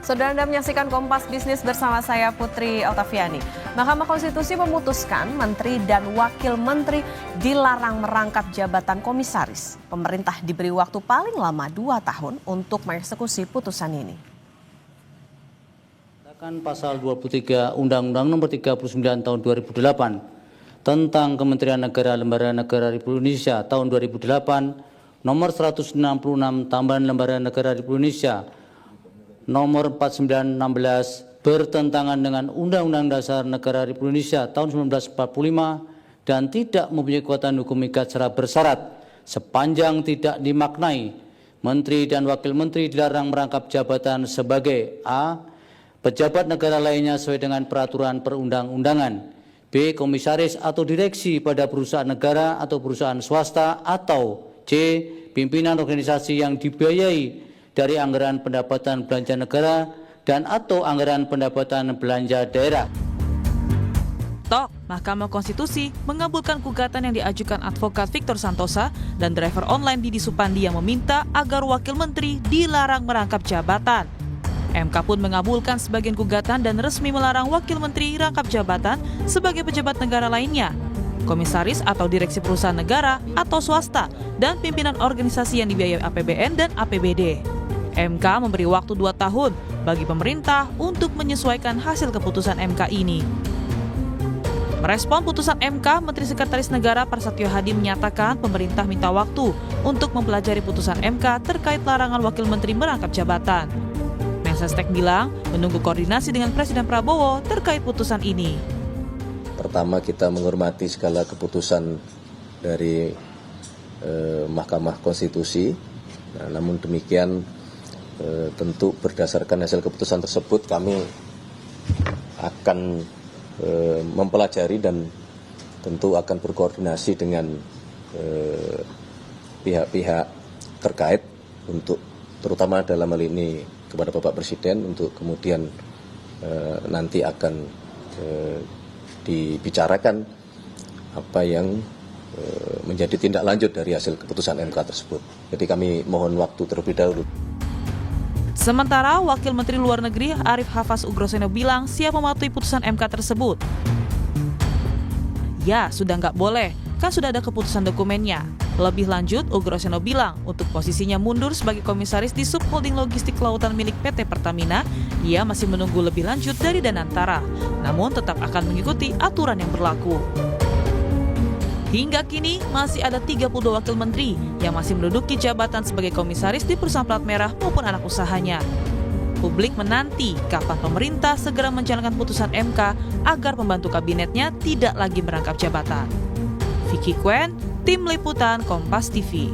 Saudara Anda menyaksikan Kompas Bisnis bersama saya Putri Oktaviani. Mahkamah Konstitusi memutuskan Menteri dan Wakil Menteri dilarang merangkap jabatan komisaris. Pemerintah diberi waktu paling lama 2 tahun untuk mengeksekusi putusan ini. Pasal 23 Undang-Undang Nomor 39 Tahun 2008 tentang Kementerian Negara Lembaga Negara Republik Indonesia tahun 2008, Nomor 166 Tambahan Lembaga Negara Republik Indonesia Nomor 4916 bertentangan dengan Undang-Undang Dasar Negara Republik Indonesia tahun 1945 dan tidak mempunyai kekuatan hukum ikat secara bersyarat sepanjang tidak dimaknai. Menteri dan Wakil Menteri dilarang merangkap jabatan sebagai A. Pejabat negara lainnya sesuai dengan peraturan perundang-undangan, B. Komisaris atau direksi pada perusahaan negara atau perusahaan swasta, atau C. Pimpinan organisasi yang dibiayai dari anggaran pendapatan belanja negara dan atau anggaran pendapatan belanja daerah. Mahkamah Konstitusi mengabulkan gugatan yang diajukan advokat Victor Santosa dan driver online Didi Supandi yang meminta agar Wakil Menteri dilarang merangkap jabatan. MK pun mengabulkan sebagian gugatan dan resmi melarang Wakil Menteri rangkap jabatan sebagai pejabat negara lainnya, komisaris atau direksi perusahaan negara atau swasta, dan pimpinan organisasi yang dibiayai APBN dan APBD. MK memberi waktu 2 tahun bagi pemerintah untuk menyesuaikan hasil keputusan MK ini. Merespon putusan MK, Menteri Sekretaris Negara Prasetyo Hadi menyatakan pemerintah minta waktu untuk mempelajari putusan MK terkait larangan Wakil Menteri merangkap jabatan. Mensesnek bilang menunggu koordinasi dengan Presiden Prabowo terkait putusan ini. Pertama, kita menghormati segala keputusan dari Mahkamah Konstitusi. Namun demikian, tentu berdasarkan hasil keputusan tersebut kami akan mempelajari dan tentu akan berkoordinasi dengan pihak-pihak terkait untuk terutama dalam hal ini kepada Bapak Presiden untuk kemudian nanti akan dibicarakan apa yang menjadi tindak lanjut dari hasil keputusan MK tersebut. Jadi kami mohon waktu terlebih dahulu. Sementara Wakil Menteri Luar Negeri Arif Hafaz Ugroseno bilang siap mematuhi putusan MK tersebut. Ya, sudah nggak boleh, kan sudah ada keputusan dokumennya. Lebih lanjut, Ugroseno bilang untuk posisinya mundur sebagai komisaris di subholding logistik kelautan milik PT Pertamina, ia masih menunggu lebih lanjut dari Danantara, namun tetap akan mengikuti aturan yang berlaku. Hingga kini masih ada 32 wakil menteri yang masih menduduki jabatan sebagai komisaris di perusahaan plat merah maupun anak usahanya. Publik menanti kapan pemerintah segera menjalankan putusan MK agar pembantu kabinetnya tidak lagi merangkap jabatan. Vicky Kuen, Tim Liputan Kompas TV.